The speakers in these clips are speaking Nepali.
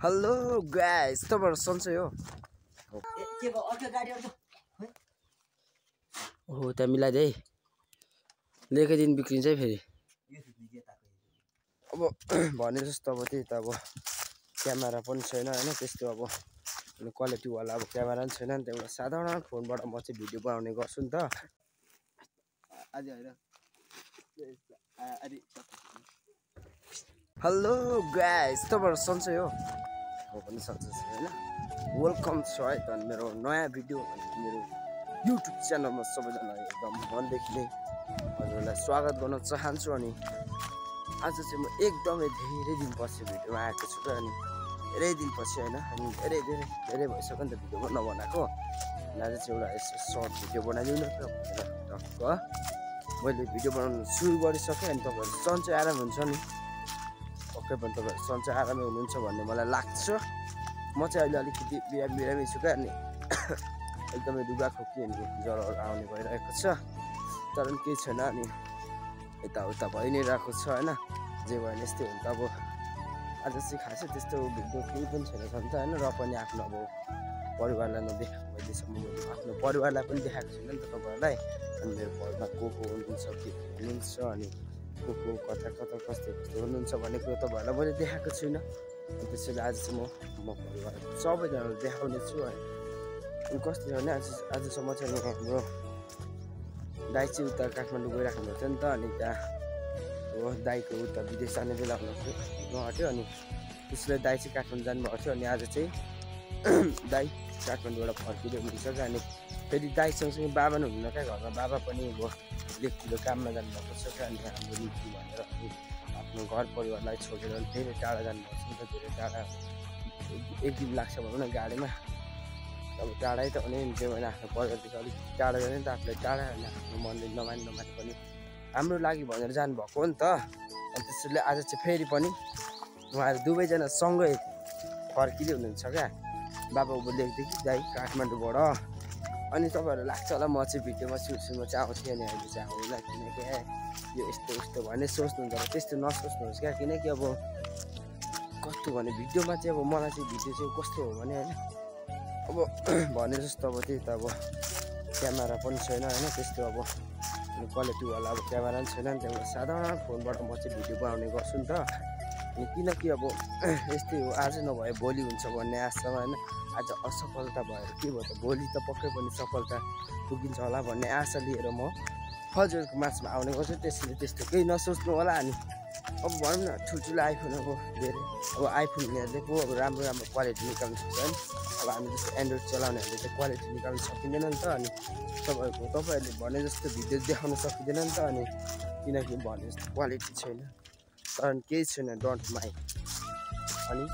हेलो गाइस तपाईहरु सन्चै हो के भयो अर्को गाडी आउँछ हो त मिलाइदे लेखे दिन बिग्रिन्छ है फेरि अब भने जस्तो अब त्यही त अब क्यामेरा पनि छैन हैन त्यस्तो अब क्वालिटी वाला अब क्यामेरा पनि छैन नि त एउटा साधारण फोनबाट म चाहिँ भिडियो बनाउने गर्छु नि त आज हैन हेलो गाइस तपाईहरु सन्चै हो म पनि सन्चै छु हैन वेलकम छ है त मेरो नयाँ भिडियो मेरो युट्युब च्यानलमा सबैजना एकदम मनदेखि नै हजुरलाई स्वागत गर्न चाहन्छु अनि आज चाहिँ म एकदमै धेरै दिनपछि भिडियोमा आएको छु र अनि धेरै दिनपछि हैन अनि धेरै भइसक्यो नि त भिडियो नबनाएको अनि आज चाहिँ एउटा यसो सर्ट भिडियो बनाइदिउँ न त टक्क मैले भिडियो बनाउन सुरु गरिसकेँ अनि तपाईहरु सन्चै आराम हुन्छ नि पक्कै पनि तपाईहरु सन्चै आरामै हुनुहुन्छ भन्ने मलाई लाग्छ म चाहिँ अहिले अलिकति बिरामी छु क्या अनि एकदमै दुगा खोकी अनि ज्वरो आउने भइरहेको छ तर पनि केही छैन अनि यताउता भइ नै रहेको छ हैन जे भयो भने यस्तै हुन्छ अब आज चाहिँ खासै त्यस्तो भिडियो केही पनि छैन त हैन र पनि आफ्नो अब परिवारलाई नदेखाएको अहिलेसम्म आफ्नो परिवारलाई पनि देखाएको छैन नि त तपाईहरुलाई अनि मेरो परिवारमा को हुनुहुन्छ के हुनुहुन्छ अनि को कता कस्तो हुनुहुन्छ भन्ने कुरो तपाईहरुलाई मैले देखाएको छुइनँ अनि त्यसैले आज चाहिँ म परिवार सबैजनालाई देखाउने छु अनि कस्तो छ भने आजसम्म चाहिँ हाम्रो दाइ चाहिँ उता काठमाडौँ गइराख्नु भएको थियो नि त अनि त्यहाँ अब दाइको उता विदेश जाने बेला नहट्यो अनि त्यसले दाइ चाहिँ काठमाडौँ जानुभएको थियो अनि आज चाहिँ दाइ काठमाडौँबाट फर्किँदै हुनुहुन्छ क्या अनि फेरि दाइ सँगसँगै बाबा नै हुनुहुन्न क्या घरमा बाबा पनि अब लेखतिर काममा जानुभएको छ क्या अनि हाम्रो नीति भनेर आफ्नो घर परिवारलाई छोडेर धेरै टाढा जानुभएको छ नि त धेरै टाढा एक दिन लाग्छ भनौँ न गाडीमा अब टाढै त हुने त्यो भने आफ्नो परिवारदेखि अलिक टाढा जाने नि त आफूलाई टाढा अनि आफ्नो मनले नमाने पनि हाम्रो लागि भनेर जानुभएको हो नि त अनि त्यसैले आज चाहिँ फेरि पनि उहाँहरू दुवैजना सँगै फर्किँदै हुनुहुन्छ क्या बाबा उबो लेख्दै दाइ काठमाडौँबाट अनि तपाईँहरू लाग्छ होला म चाहिँ भिडियोमा सुरुमा चाहिँ आउँथेँ अनि अहिले चाहिँ आउँदैन किनकि यो यस्तो भन्ने सोच्नुहुन्छ र त्यस्तो नसोच्नुहोस् क्या किनकि अब कस्तो भने भिडियोमा चाहिँ अब मलाई चाहिँ भिडियो चाहिँ कस्तो हो भने होइन अब भने जस्तो अब त्यही त अब क्यामेरा पनि छैन होइन त्यस्तो अब क्वालिटीवाला अब क्यामेरा पनि छैन नि त एउटा साधारण फोनबाट म चाहिँ भिडियो बनाउने गर्छु नि त अनि किनकि अब यस्तै हो आज नभए भोलि हुन्छ भन्ने आशामा होइन आज असफलता भएर के भयो त भोलि त पक्कै पनि सफलता पुगिन्छ होला भन्ने आशा लिएर म हजुरको माझमा आउने गर्छु त्यसैले त्यस्तो केही नसोच्नु होला अनि अब भनौँ न ठुल्ठुलो आइफोन अब धेरै अब आइफोनहरूले पो अब राम्रो क्वालिटी निकाल्नु सक्छ होइन अब हामी जस्तो एन्ड्रोइड चलाउनेहरूले चाहिँ क्वालिटी निकाल्नु सकिँदैन नि त अनि तपाईँहरूले भने जस्तो भिडियो देखाउन सकिँदैन नि त अनि किनकि भने जस्तो क्वालिटी छैन तर केही छैन डोन्ट माइन्ड अनि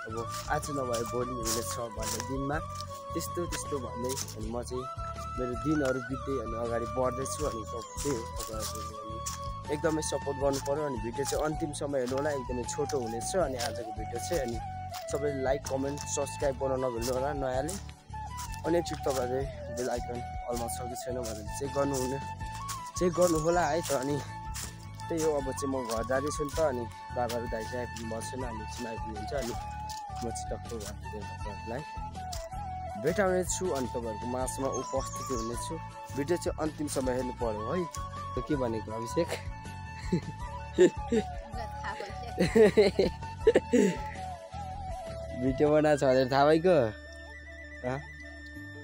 अब आज नभए भोलि हुनेछ भन्ने दिनमा त्यस्तो भन्दै अनि म चाहिँ मेरो दिनहरू बित्दै अनि अगाडि बढ्दैछु अनि त्यही हो तपाईँहरूले एकदमै सपोर्ट गर्नु पर्यो अनि भिडियो चाहिँ अन्तिमसम्म हेर्नु होला एकदमै छोटो हुनेछ अनि आजको भिडियो चाहिँ अनि सबैले लाइक कमेन्ट सब्सक्राइब गर्न नभुल्नु होला नयाँले अनि एकचोटि तपाईँहरूले बेल आइकन अलमा छ कि छैन भनेर चेक गर्नु होला है त अनि त्यही हो अब चाहिँ म घर जाँदैछु नि त अनि बाबाहरू दाइ चाहिँ आइपुग्नु भएको छैन अनि एकछिन आइपुग्नुहुन्छ अनि म चाहिँ टक्क तपाईँहरूलाई भेटाउने छु अनि तपाईँहरूको माझमा उपस्थिति हुनेछु भिडियो चाहिँ अन्तिमसम्म हेर्नु पर्यो है के भनेको अभिषेक भिडियो बनाएको छ भनेर थाहा भइगयो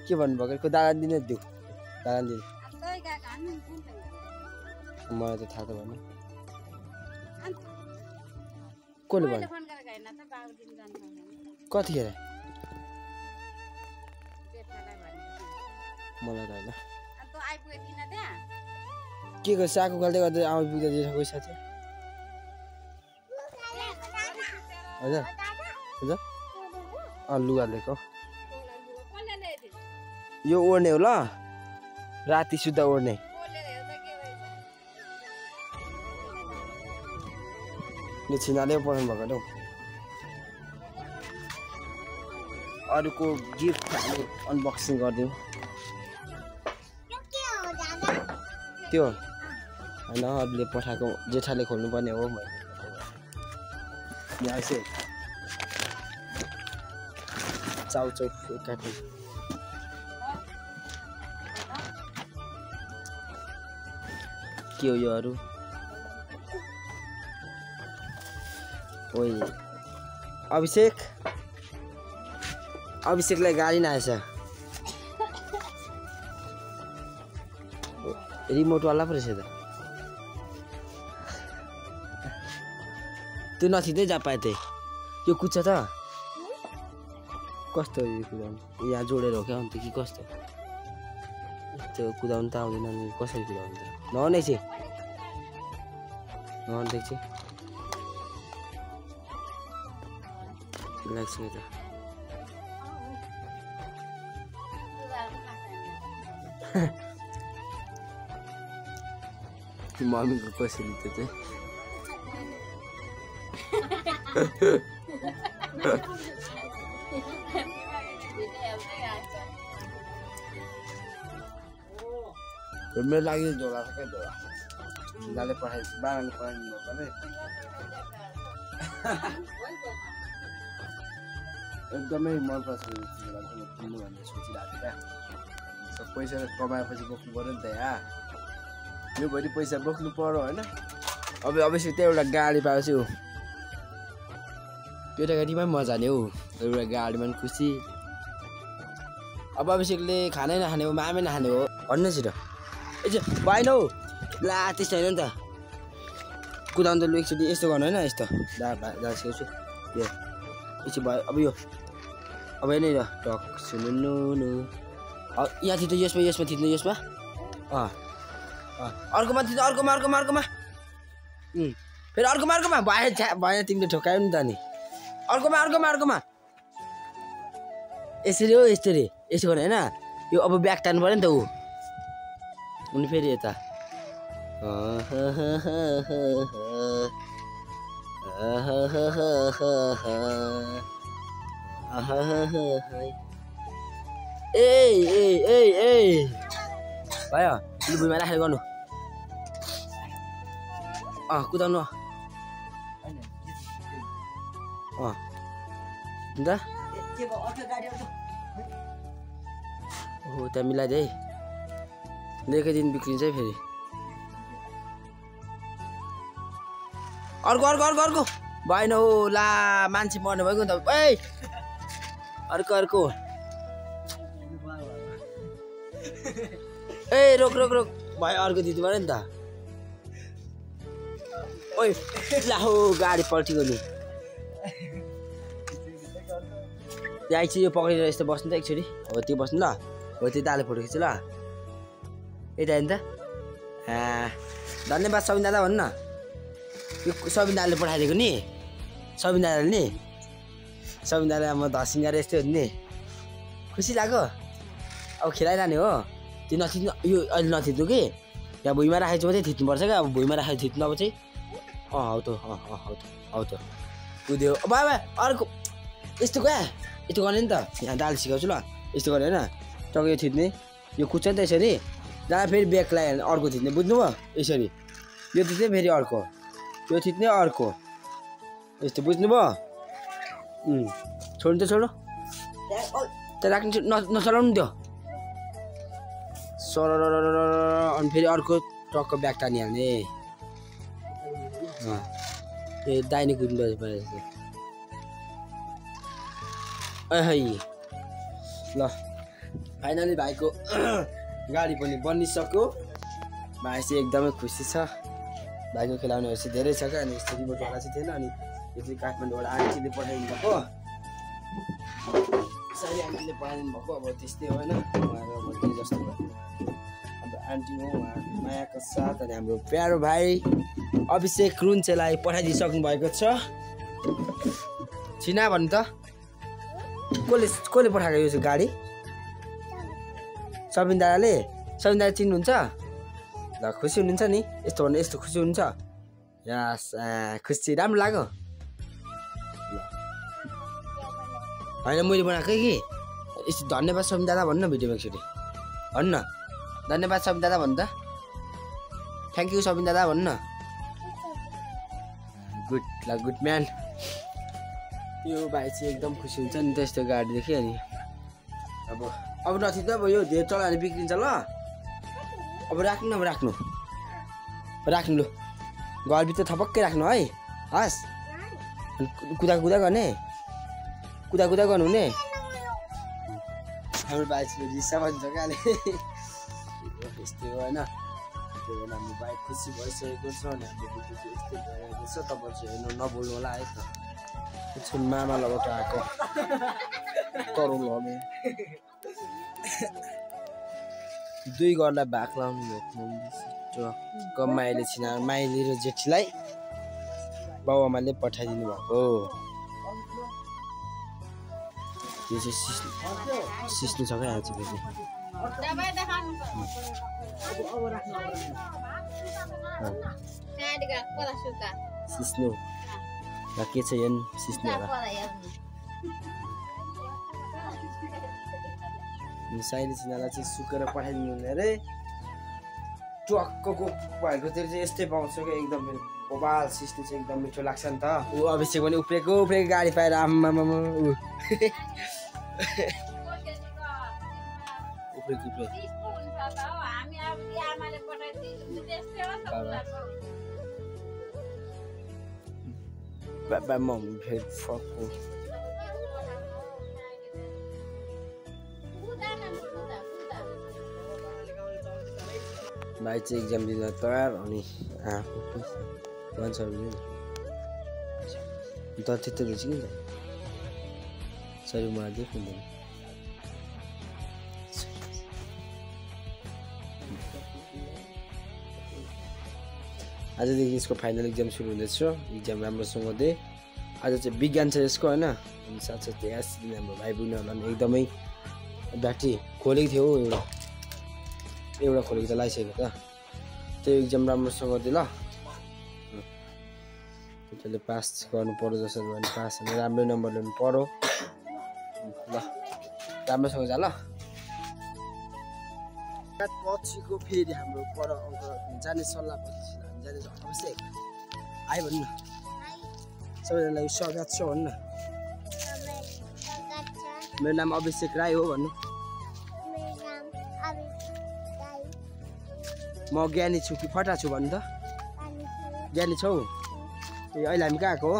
के भन्नुभएको दादा दिने दिउ दादा दिने मलाई त थाहा त भएन कसले भन्यो कतिखेर मलाई त होइन के गर्छ आएको गर्दै गर्दै आइपुग्दा गइसकेको छ हजुर हजुर लुगा लिएको यो ओढ्ने हो ल राति सुत्दा ओढ्ने छिनाले पठाउनु भएको हौ अरूको गिफ्ट हामी अनबक्सिङ गरिदिउँ त्यो होइन अरूले पठाएको जेठाले खोल्नुपर्ने हो चाउ चाउ काट्नु के हो योहरू ओइ अभिषेकलाई गाडी नआएछ रिमोट वाला पो रहेछ त त्यो नथिच्दै जा पाए त्यही यो कुद्छ त कस्तो यो कुदाउनु यहाँ जोडेर हो क्या अन्त कि कस्तो त्यो कुदाउनु त आउँदैन नि कसरी कुदाउनु त नहुने चाहिँ नहुँदै चाहिँ लाग्छ त मम्मीको कसरी त्यो चाहिँ मेरो लागि झोला छ क्या झोला दाले पठाइ बाबाले पठाइदिनु पर्ने एकदमै मनपर्छ किन्नु भन्ने सोचिरहेको क्या पैसा कमाएपछि बोक्नु पऱ्यो नि त यहाँ यो भरि पैसा बोक्नु पर्यो होइन अब अवश्य त्यही एउटा गाडी पाएपछि हो केटाकेटीमा पनि मजा नि हौ एउटा गाडीमा पनि खुसी अब अभिषेकले खानै नखाने हो मामै नखाने हो भन्नु छिटो ए भएन हौ ला त्यस्तो होइन नि त कुदाउनु त लु एकचोटि यस्तो गर्नु होइन यस्तो सिकाउँछु यो यसो भयो अब नै र टक सुन्नु यहाँ थिच्नु यसमा थिच्नु यसमा अर्कोमा थिच्नु अर्कोमा फेरि अर्कोमा भएन तिमीले ठोकायो नि त नि अर्कोमा यसरी हो यसरी यसो गर्नु होइन यो अब ब्याग तान्नु पऱ्यो नि त ऊ अनि फेरि यता ए भयो लु भुइँमा राखेर गर्नु कुदाउनु अन्त हो त्यहाँ मिलाइदिए है लेकै दिन बिग्रिन्छ है फेरि अर्को भएन हो ला मान्छे मर्नु भएको नि त ए अर्को ए रोक भयो अर्को दिनु पऱ्यो नि त ओइ ला हो गाडी पल्टियो नि यहाँ चाहिँ यो पक्रेर यस्तो बस्नु त एकचोटि हो त्यो बस्नु ल हो त्यो दाले फोटो खिच्छु ल यता नि त धन्यवाद सबिन दादा भन्नु न यो सबिन दादाले पठाइदिएको नि सबिन दादा म धसिङ्गार यस्तै हो नि खुसी लाग्यो अब खेलाइरहने हो त्यो नथिच्नु यो अहिले नथिच्नु कि यहाँ भुइँमा राखेको मात्रै थिच्नुपर्छ क्या अब भुइँमा राखेको थिच्नु अब चाहिँ हौ त कुद्यो बाबा अर्को यस्तो क्या यस्तो गर्ने नि त यहाँ दाल सिकाउँछु ल यस्तो गर्ने होइन टक्क यो थिच्ने यो कुद्छ नि त यसरी जहाँ फेरि ब्याग लगायो अर्को थिच्ने बुझ्नुभयो यसरी यो थिच्ने फेरि अर्को यो थिच्ने अर्को यस्तो बुझ्नुभयो छोड्नु त छोडो त्यहाँ राख्नु नचलाउनु नि त्यो सर अनि फेरि अर्को टक्क ब्याग तानिहाल्ने ए दाहिने कुद्नु परेछ ल फाइनली भाइको गाडी पनि बनिसक्यो भाइ चाहिँ एकदमै खुसी छ भाइको खेलाउनेहरू चाहिँ धेरै छ क्या अनि यस्तो रिमोटवाला चाहिँ थिएन अनि यो चाहिँ काठमाडौँबाट आन्टीले पठाइदिनु भएको यसरी आन्टीले पठाइदिनु भएको अब त्यस्तै होइन उहाँहरू जस्तो अब आन्टी हो उहाँ मायाको साथ अनि हाम्रो प्यारो भाइ अभिषेक रुन्चेलाई पठाइदिइसक्नु भएको छ छिना भन्नु त कसले पठाएको यो गाडी सबिन दादाले चिन्नुहुन्छ ल खुसी हुनुहुन्छ नि यस्तो भन्नु यस्तो खुसी हुनुहुन्छ यस खुसी राम्रो लाग्यो होइन मैले बनाएकै कि यस्तो धन्यवाद सबिन दादा भन्नु न भिडियोमा एकचोटि भन्नु न धन्यवाद सबिन दादा भन्नु त थ्याङ्क यू सबिन दादा भन्नु न गुड म्यान यो भाइ चाहिँ एकदम खुसी हुन्छ नि त्यस्तो गाडी देख्यो नि अब नथित अब यो धेरै चलायो भने बिग्रिन्छ ल अब राख्नु लु घरभित्र थपक्कै राख्नु है हस् कुदा गर्ने कुदा गर्नु हुने हाम्रो भाइ चाहिँ रिसा भन्छ काले यस्तै हो होइन त्यो भएर हाम्रो भाइ खुसी भइसकेको छ अनि हाम्रो भिडियो चाहिँ यस्तै भइरहेको छ तपाईँहरू चाहिँ हेर्नु नभुल्नु होला है त त्यो मामालाबाट आएको तरुल हमे 2 घरलाई भाग लाउनु भएको माइली छिना माइली र जेठीलाई बाबुआमाले पठाइदिनु भएको यो चाहिँ सिस्नु छ क्या आज फेरि सिस्नु के छ यहाँ सिस्नु साइली छिनालाई चाहिँ सुकेर पठाइदिनु हुने अरे टक्कको भएको त्यो चाहिँ यस्तै पाउँछ क्या एकदम बबाल सिस्नु चाहिँ एकदम मिठो लाग्छ नि त ऊ अभिषेक पनि उफ्रेको गाडी पाएर आम्मामा बाबा मम फेरि फक्को भाइ चाहिँ एक्जाम दिन तयार अनि आएको 100 रुपियाँ त त्यस्तो रहेछ कि सरी मलाई देख्नुहुँदैन आजदेखि यसको फाइनल एक्जाम सुरु हुँदैछ एक्जाम राम्रोसँग दे आज चाहिँ विज्ञान छ यसको होइन अनि साथसाथै यसले हाम्रो भाइ बहिनीहरूलाई पनि एकदमै ब्याट्री खोलेको थियो एउटा खोलेको त लगाइसकेको त त्यो एक्जाम राम्रोसँग दे ल त्यसले पास गर्नु पर्यो जसरी भने पास भने राम्रो नम्बर ल्याउनु पर्यो ल राम्रोसँग जा ल पछिको फेरि हाम्रो पर अङ्क जाने सल्लाह पछि हामी जानेछौँ अभिषेक आइ भन्नु न सबैजनालाई स्वागत छ भन्नु न मेरो नाम अभिषेक राई हो भन्नु म ज्ञानी छु कि फटा छु भन्नु त ज्ञानी छौ ए अहिले हामी कहाँ आएको हो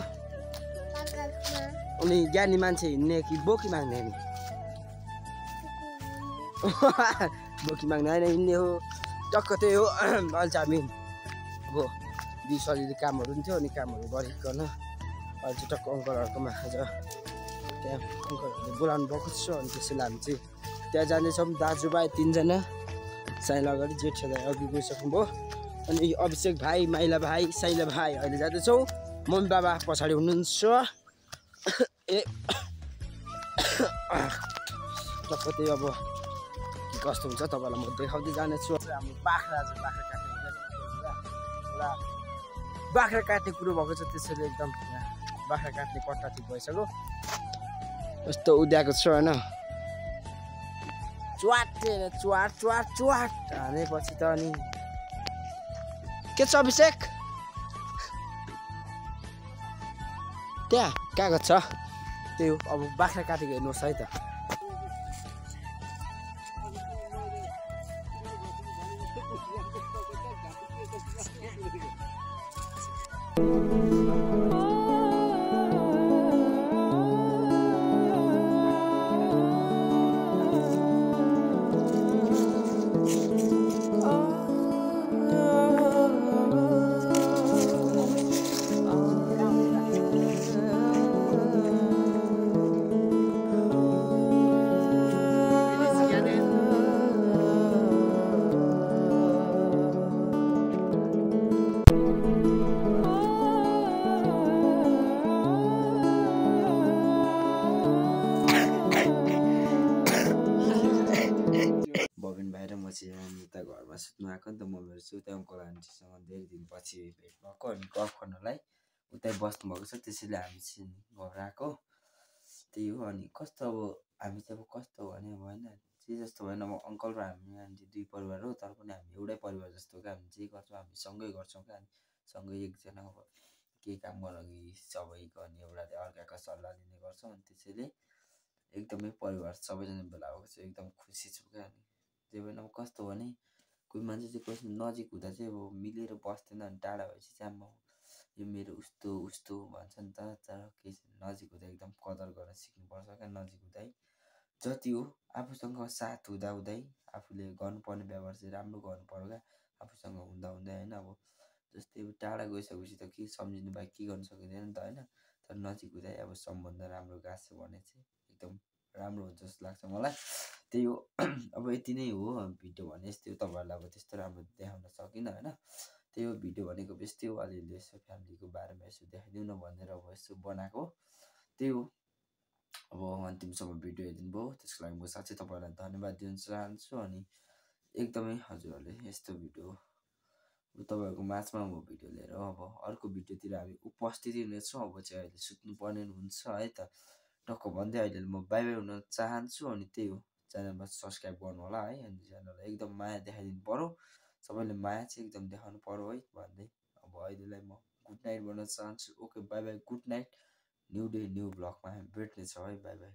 अनि ज्ञानी मान्छे हिँड्ने कि बोकी माग्ने नि बोकी माग्ने होइन हिँड्ने हो टक्क त्यही हो अहिले चाहिँ हामी अब दिसअलिअलि कामहरू पनि थियो अनि कामहरू गरिकन अहिले चाहिँ टक्क अङ्कलहरूकोमा आज त्यहाँ अङ्कलहरूले बोलाउनु भएको छ अनि त्यसैले हामी चाहिँ त्यहाँ जानेछौँ दाजुभाइ 3 जना साइला अगाडि जेठीलाई अघि गइसक्नुभयो अनि अभिषेक भाइ माइला भाइ साइला भाइ अहिले जाँदैछौँ मम्मी बाबा पछाडि हुनुहुन्छ ए टक्क त्यही अब कस्तो हुन्छ तपाईँलाई म देखाउँदै जानेछु हाम्रो बाख्रा काट्ने कुरो भएको छ त्यसैले एकदम बाख्रा काट्ने कट्टा ठिक भइसक्यो यस्तो उद्याएको छ होइन च्वाट हानेपछि त अनि के छ अभिषेक त्यहाँ कागज छ त्यही हो अब बाख्रा काटेको हेर्नुहोस् है त घरमा सुत्नु आएको नि त म मेरो चाहिँ उतै अङ्कल आन्टीसँग धेरै दिनपछि भेट भएको अनि गफ गर्नलाई उतै बस्नु भएको छ त्यसैले हामी चाहिँ घर आएको त्यही हो अनि कस्तो अब हामी चाहिँ अब कस्तो भने अब होइन जे जस्तो भएन अब अङ्कल र हामी आन्टी 2 परिवार हो तर पनि हामी एउटै परिवार जस्तो क्या हामी जे गर्छौँ हामी सँगै गर्छौँ क्या हामी सँगै एकजना अब के काम गर्न अघि सबै गर्ने एउटाले अर्काको सल्लाह लिने गर्छ अनि त्यसैले एकदमै परिवार सबैजना भेला भएको चाहिँ एकदम खुसी छु क्या। अनि त्यही भएर अब कस्तो भने कोही मान्छे चाहिँ कसै नजिक हुँदा चाहिँ अब मिलेर बस्दैन अनि टाढा भएपछि चाहिँ आम्मा यो मेरो उस्तो उस्तो भन्छ नि त। तर केही छैन, नजिक हुँदा एकदम कदर गर्न सिक्नुपर्छ क्या। नजिक हुँदै जति हो आफूसँग साथ हुँदाहुँदै आफूले गर्नुपर्ने व्यवहार चाहिँ राम्रो गर्नु पर्यो क्या आफूसँग हुँदाहुँदै होइन। अब जस्तै अब टाढा गइसकेपछि त के सम्झिनु बाहेक के गर्नु सकिँदैन नि त होइन। तर नजिक हुँदै अब सम्बन्ध राम्रो गाँच्यो भने चाहिँ एकदम राम्रो हुन्छ जस्तो लाग्छ मलाई। त्यही हो अब यति नै हो भिडियो भने यस्तै हो। तपाईँहरूलाई अब त्यस्तो राम्रो देखाउन सकिनँ होइन। त्यही हो भिडियो भनेको यस्तै हो, अलिअलि यसो फ्यामिलीको बारेमा यसो देखाइदिउँ न भनेर अब यसो बनाएको। त्यही हो। अब अन्तिमसम्म भिडियो हेरिदिनु भयो त्यसको लागि म साँच्चै तपाईँहरूलाई धन्यवाद दिन चाहन्छु। अनि एकदमै हजुरहरूले यस्तो भिडियो तपाईँहरूको माझमा म भिडियो लिएर अब अर्को भिडियोतिर हामी उपस्थित हुनेछौँ। अब चाहिँ अहिले सुत्नुपर्ने हुन्छ है त। टक्क भन्दै अहिले म बाई बाई हुन चाहन्छु। अनि त्यही हो, च्यानलमा सब्सक्राइब गर्नु होला है। अनि च्यानललाई एकदम माया देखाइदिनु पऱ्यो, सबैले माया चाहिँ एकदम देखाउनु पऱ्यो है भन्दै अब अहिलेलाई म गुड नाइट भन्न चाहन्छु। Okay bye bye, good night. New day new ब्लगमा हामी भेट्नेछौँ है। Bye by.